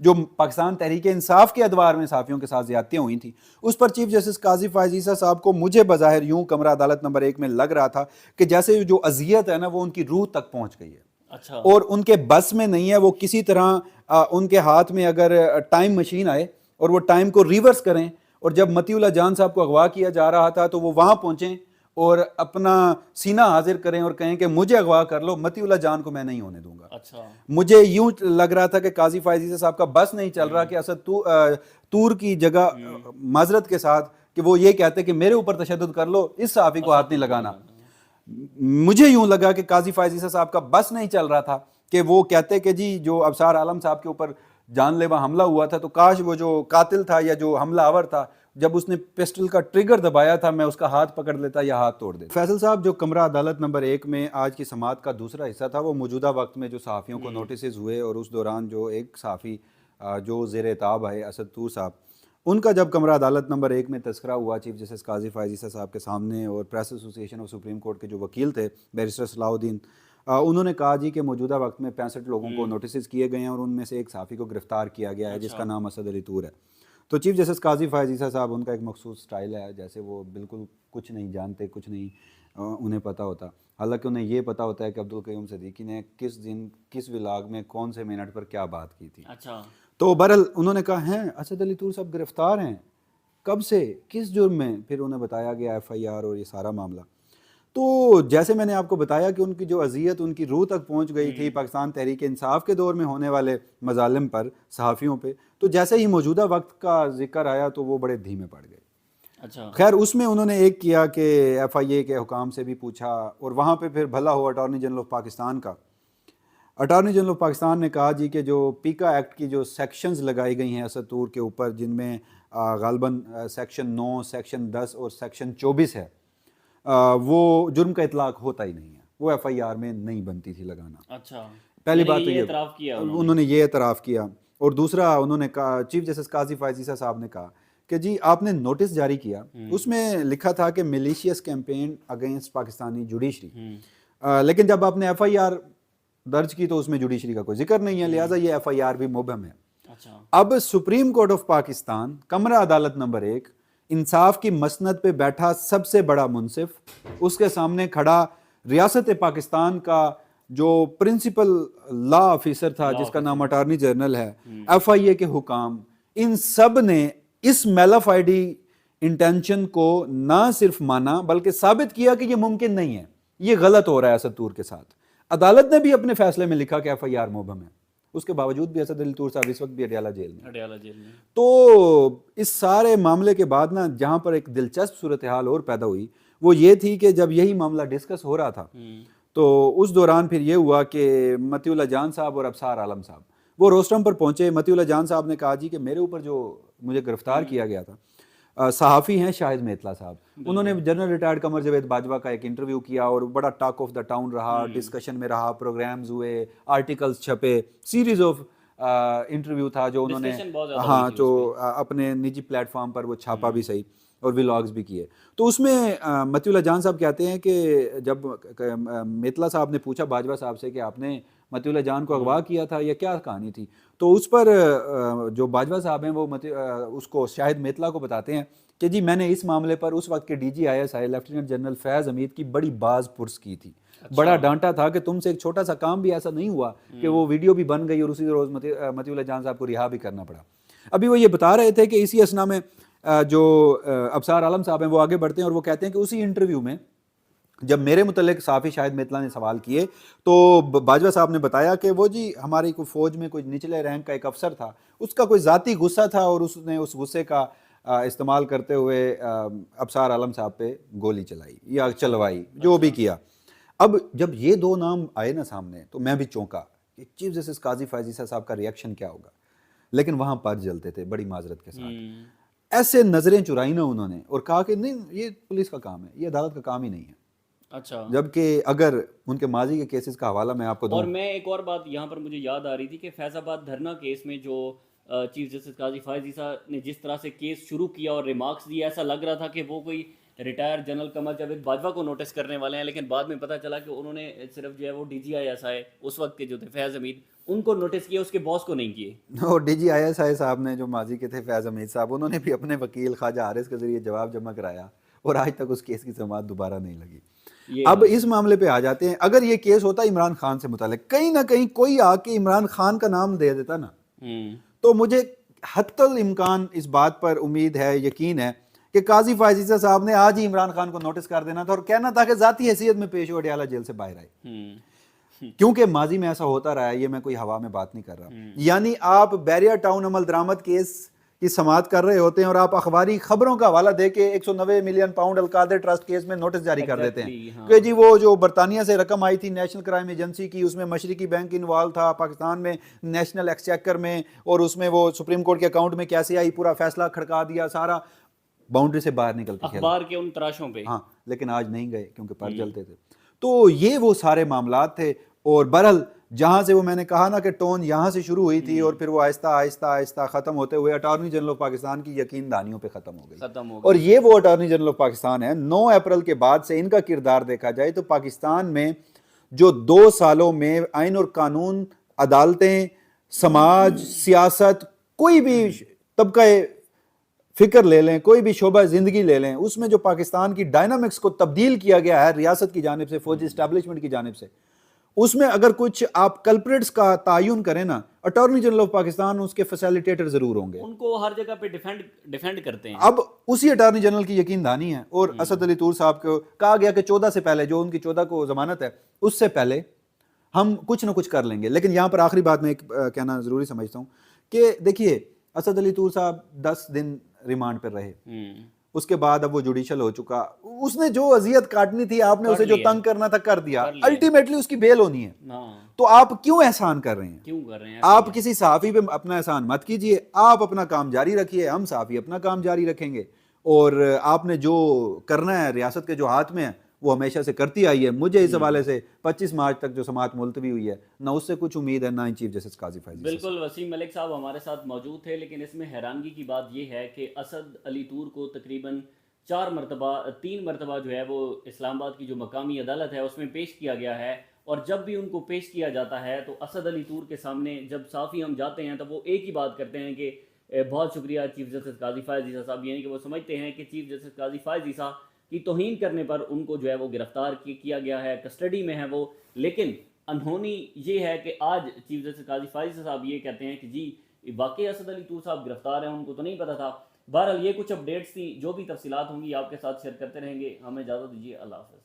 جو پاکستان تحریک انصاف کے ادوار میں صحافیوں کے ساتھ زیادتیاں ہوئی تھیں، اس پر چیف جسٹس قاضی فائز عیسیٰ صاحب کو مجھے بظاہر یوں کمرہ عدالت نمبر 1 میں لگ رہا تھا کہ جیسے جو اذیت ہے نا وہ ان کی روح تک پہنچ گئی ہے، اچھا، اور ان کے بس میں نہیں ہے وہ کسی طرح ان کے ہاتھ میں اگر ٹائم مشین آئے اور وہ ٹائم کو ریورس کریں، اور جب متی اللہ جان صاحب کو اغوا کیا جا رہا تھا تو وہ وہاں پہنچیں اور اپنا سینہ حاضر کریں اور کہیں کہ مجھے اغوا کر لو، متی اللہ جان کو میں نہیں ہونے دوں گا۔ اچھا، مجھے یوں لگ رہا تھا کہ قاضی فائز عیسیٰ صاحب کا بس نہیں چل رہا کہ اسد طور کی جگہ معذرت کے ساتھ کہ وہ یہ کہتے کہ میرے اوپر تشدد کر لو، اس صحافی کو ہاتھ نہیں لگانا۔ مجھے یوں لگا کہ قاضی فائز عیسیٰ صاحب کا بس نہیں چل رہا تھا کہ وہ کہتے کہ جی جو ابصار عالم صاحب کے اوپر جان لیوا حملہ ہوا تھا تو کاش وہ جو قاتل تھا یا جو حملہ آور تھا جب اس نے پسٹل کا ٹریگر دبایا تھا میں اس کا ہاتھ پکڑ لیتا یا ہاتھ توڑ دیتا۔ فیصل صاحب، جو کمرہ عدالت نمبر 1 میں آج کی سماعت کا دوسرا حصہ تھا وہ موجودہ وقت میں جو صحافیوں کو نوٹسز ہوئے اور اس دوران جو ایک صحافی جو زیر اعتاب ہے اسد طور صاحب، ان کا جب کمرہ عدالت نمبر 1 میں تذکرہ ہوا چیف جسٹس قاضی فائز عیسیٰ صاحب کے سامنے، اور پریس ایسوسی ایشن آف سپریم کورٹ کے جو وکیل تھے بیرسٹر صلاح الدین، انہوں نے کہا جی کہ موجودہ وقت میں 65 لوگوں کو نوٹسز کیے گئے ہیں اور ان میں سے ایک صحافی کو گرفتار کیا گیا ہے جس کا نام اسد علی طور ہے۔ تو چیف جسٹس قاضی فائز عیسیٰ صاحب، ان کا ایک مخصوص سٹائل ہے، جیسے وہ بالکل کچھ نہیں جانتے، کچھ نہیں انہیں پتہ ہوتا، حالانکہ انہیں یہ پتہ ہوتا ہے کہ عبدالقیوم صدیقی نے کس دن کس ولاگ میں کون سے منٹ پر کیا بات کی تھی۔ اچھا، تو بہرحال انہوں نے کہا ہیں اسد علی طور صاحب گرفتار ہیں، کب سے، کس جرم میں؟ پھر انہیں بتایا گیا ایف آئی آر اور یہ سارا معاملہ۔ تو جیسے میں نے آپ کو بتایا کہ ان کی جو اذیت ان کی روح تک پہنچ گئی تھی پاکستان تحریک انصاف کے دور میں ہونے والے مظالم پر صحافیوں پہ، تو جیسے ہی موجودہ وقت کا ذکر آیا تو وہ بڑے دھیمے پڑ گئے۔ اچھا، خیر اس میں انہوں نے ایک کیا کہ ایف آئی اے کے حکام سے بھی پوچھا، اور وہاں پہ پھر بھلا ہو اٹارنی جنرل آف پاکستان کا۔ اٹارنی جنرل آف پاکستان نے کہا جی کہ جو پیکا ایکٹ کی جو سیکشنز لگائی گئی ہیں اسد طور کے اوپر، جن میں غالباً سیکشن 9، سیکشن 10 اور سیکشن 24 ہے، وہ جرم کا اطلاق ہوتا ہی نہیں ہے، وہ ایف آئی آر میں نہیں بنتی تھی لگانا۔ اچھا، پہلی بات تو یہ یہ اعتراف کیا انہوں نے یہ اعتراف کیا، اور دوسرا انہوں نے کہا، چیف جسٹس قاضی فائز عیسیٰ صاحب نے کہا کہ جی آپ نے نوٹس جاری کیا، اس میں لکھا تھا کہ میلیشیس کیمپین اگینسٹ پاکستانی جوڈیشری، لیکن جب آپ نے ایف آئی آر درج کی تو اس میں جوڈیشری کا کوئی ذکر نہیں ہے، لہٰذا یہ ایف آئی آر بھی مبہم ہے۔ اچھا، اب سپریم کورٹ آف پاکستان کمرہ عدالت نمبر 1، انصاف کی مسند پہ بیٹھا سب سے بڑا منصف، اس کے سامنے کھڑا ریاست پاکستان کا جو پرنسپل لا آفیسر تھا جس کا نام اٹارنی جنرل ہے، ایف آئی اے کے حکام، ان سب نے اس میلافائڈی انٹینشن کو نہ صرف مانا بلکہ ثابت کیا کہ یہ ممکن نہیں ہے، یہ غلط ہو رہا ہے اسد طور کے ساتھ۔ عدالت نے بھی اپنے فیصلے میں لکھا کہ ایف آئی آر مبہم ہے، اس کے باوجود بھی اسد علی طور صاحب اس وقت بھی اڈیالہ جیل میں۔ اڈیالہ جیل میں۔ تو اس سارے معاملے کے بعد نا جہاں پر ایک دلچسپ صورتحال اور پیدا ہوئی وہ یہ تھی کہ جب یہی معاملہ ڈسکس ہو رہا تھا تو اس دوران پھر یہ ہوا کہ متی اللہ جان صاحب اور ابصار عالم صاحب وہ روسٹرم پر پہنچے۔ متی اللہ جان صاحب نے کہا جی کہ میرے اوپر جو مجھے گرفتار کیا گیا تھا، صحافی ہیں شاہد میتلا صاحب، انہوں نے جنرل ریٹائرڈ قمر جاوید باجوہ کا ایک انٹرویو کیا اور بڑا ٹاک آف دا ٹاؤن رہا، ڈسکشن میں رہا، پروگرامز ہوئے، آرٹیکلز چھپے، سیریز آف انٹرویو تھا جو انہوں نے جو اپنے نجی پلیٹ فارم پر وہ چھاپا بھی صحیح اور ولاگز بھی کیے۔ تو اس میں متی اللہ جان صاحب کہتے ہیں کہ جب میتلا صاحب نے پوچھا باجوہ صاحب سے کہ آپ نے متی اللہ جان کو اغوا کیا تھا یا کیا کہانی تھی، تو اس پر جو باجوہ صاحب ہیں وہ اس کو شاہد میتلا کو بتاتے ہیں کہ جی میں نے اس معاملے پر اس وقت کے D G I S I lieutenant general Faiz Hamid کی بڑی باز پرس کی تھی، بڑا ڈانٹا تھا کہ تم سے ایک چھوٹا سا کام بھی ایسا نہیں ہوا کہ وہ ویڈیو بھی بن گئی اور اسی روز متی اللہ جان صاحب کو رہا بھی کرنا پڑا۔ ابھی وہ یہ بتا رہے تھے کہ اسی اسنا میں جو ابصار عالم صاحب ہیں وہ آگے بڑھتے ہیں اور وہ کہتے ہیں کہ اسی انٹرویو میں جب میرے متعلق صحافی شاہد میتلا نے سوال کیے تو باجوہ صاحب نے بتایا کہ وہ جی ہماری کوئی فوج میں کوئی نچلے رینک کا ایک افسر تھا، اس کا کوئی ذاتی غصہ تھا اور اس نے اس غصے کا استعمال کرتے ہوئے ابصار عالم صاحب پہ گولی چلائی یا چلوائی، جو بھی کیا۔ اب جب یہ دو نام آئے نا سامنے تو میں بھی چونکا کہ چیف جسٹس قاضی فائز عیسیٰ صاحب کا ریئیکشن کیا ہوگا، لیکن وہاں پر جلتے تھے بڑی معذرت کے ساتھ، ایسے نظریں چرائی نا انہوں نے اور کہا کہ نہیں یہ پولیس کا کام ہے، یہ عدالت کا کام ہی نہیں ہے۔ اچھا، جبکہ اگر ان کے ماضی کے کیسز کا حوالہ میں آپ کو دوں، اور میں ایک اور بات یہاں پر مجھے یاد آ رہی تھی کہ فیض آباد دھرنا کیس میں جو چیف جسٹس قاضی فائز عیسیٰ نے جس طرح سے کیس شروع کیا اور ریمارکس دیا، ایسا لگ رہا تھا کہ وہ کوئی ریٹائر جنرل قمر جاوید باجوہ کو نوٹس کرنے والے ہیں، لیکن بعد میں پتہ چلا کہ انہوں نے صرف جو ہے وہ ڈی جی آئی ایس آئی اس وقت کے جو تھے فیض حمید ان کو نوٹس کیا، اس کے باس کو نہیں کیے. اور ڈی جی آئی ایس آئی صاحب نے جو ماضی کے تھے فیض حمید صاحب، انہوں نے بھی اپنے وکیل خواجہ حارث کے ذریعے جواب جمع کرایا اور آج تک اس کیس کی سماعت دوبارہ نہیں لگی. اب اس معاملے پہ آ جاتے ہیں. اگر یہ کیس ہوتا عمران خان سے متعلق، کہیں نہ کہیں کوئی آ کے عمران خان کا نام دے دیتا نا، تو مجھے حتی الامکان اس بات پر امید ہے، یقین ہے کہ قاضی فائز عیسیٰ صاحب نے آج ہی عمران خان کو نوٹس کر دینا تھا اور کہنا تھا کہ ذاتی حیثیت میں پیش ہو اڈیالہ جیل سے باہر آئے. کیونکہ ماضی میں ایسا ہوتا رہا ہے، یہ میں کوئی ہوا میں بات نہیں کر رہا. یعنی آپ بیریا ٹاؤن عمل درآمد کیس کی سماعت کر رہے ہوتے ہیں اور آپ اخباری خبروں کا حوالہ دے کے 190 ملین پاؤنڈ القادر ٹرسٹ کیس میں نوٹس جاری کر دیتے ہیں کہ جی وہ جو برطانیہ سے رقم آئی تھی نیشنل کرائم ایجنسی کی، اس میں مشرقی بینک انوالو تھا، پاکستان میں نیشنل ایکسچیکر میں، اور اس میں وہ سپریم کورٹ کے اکاؤنٹ میں کیسے آئی، پورا فیصلہ کھڑکا دیا، سارا باؤنڈری سے باہر نکل کے اخبار کے ان تراشوں پہ. ہاں، لیکن آج نہیں گئے کیونکہ پر جلتے تھے. تو یہ وہ سارے معاملات تھے. اور بہرحال جہاں سے وہ میں نے کہا نا کہ ٹون یہاں سے شروع ہوئی تھی اور پھر وہ آہستہ آہستہ آہستہ ختم ہوتے ہوئے اٹارنی جنرل آف پاکستان کی یقین دہانیوں پہ ختم ہو گئی. اور یہ وہ اٹارنی جنرل آف پاکستان ہے. 9 اپریل کے بعد سے ان کا کردار دیکھا جائے تو پاکستان میں جو 2 سالوں میں آئین اور قانون، عدالتیں، سماج، سیاست، کوئی بھی طبقہ فکر لے لیں، کوئی بھی شعبہ زندگی لے لیں، اس میں جو پاکستان کی ڈائنامکس کو تبدیل کیا گیا ہے ریاست کی جانب سے، فوجی اسٹیبلشمنٹ کی جانب سے، اس میں اگر کچھ آپ کلپریٹس کا تعین کریں نا، اٹارنی جنرل آف پاکستان اس کے فیسیلیٹیٹر ضرور ہوں گے. ان کو ہر جگہ پہ ڈیفینڈ کرتے ہیں. اب اسی اٹارنی جنرل کی یقین دہانی ہے. اور اسد علی طور صاحب کو کہا گیا کہ 14 سے پہلے، جو ان کی 14 کو ضمانت ہے، اس سے پہلے ہم کچھ نہ کچھ کر لیں گے. لیکن یہاں پر آخری بات میں ایک کہنا ضروری سمجھتا ہوں کہ دیکھیے اسد علی طور صاحب 10 دن ریمانڈ پر رہے، اس کے بعد اب وہ جوڈیشل ہو چکا، اس نے جو اذیت کاٹنی تھی، آپ نے اسے جو تنگ کرنا تھا کر دیا، الٹیمیٹلی اس کی بیل ہونی ہے. تو آپ کیوں احسان کر رہے ہیں؟ آپ کسی صحافی پہ اپنا احسان مت کیجئے، آپ اپنا کام جاری رکھیے، ہم صحافی اپنا کام جاری رکھیں گے. اور آپ نے جو کرنا ہے ریاست کے جو ہاتھ میں ہے وہ ہمیشہ سے کرتی آئی ہے. مجھے اس حوالے سے 25 مارچ تک جو سماعت ملتوی ہوئی ہے، نہ اس سے کچھ امید ہے، نہ ان چیف جسٹس قاضی فائز. بالکل، وسیم ملک صاحب ہمارے ساتھ موجود تھے، لیکن اس میں حیرانگی کی بات یہ ہے کہ اسد علی طور کو تقریباً 3 مرتبہ جو ہے وہ اسلام آباد کی جو مقامی عدالت ہے اس میں پیش کیا گیا ہے. اور جب بھی ان کو پیش کیا جاتا ہے تو اسد علی طور کے سامنے جب صحافی ہم جاتے ہیں تو وہ ایک ہی بات کرتے ہیں کہ بہت شکریہ چیف جسٹس قاضی فائز عیسیٰ صاحب. یعنی کہ وہ سمجھتے ہیں کہ چیف جسٹس قاضی فائز عیسیٰ کی توہین کرنے پر ان کو جو ہے وہ گرفتار کیا گیا ہے، کسٹڈی میں ہے وہ. لیکن انہونی یہ ہے کہ آج چیف جسٹس قاضی فائز عیسیٰ صاحب یہ کہتے ہیں کہ جی واقعی اسد علی طور صاحب گرفتار ہیں، ان کو تو نہیں پتہ تھا. بہرحال یہ کچھ اپڈیٹس تھی، جو بھی تفصیلات ہوں گی آپ کے ساتھ شیئر کرتے رہیں گے. ہمیں اجازت دیجیے، اللہ حافظ.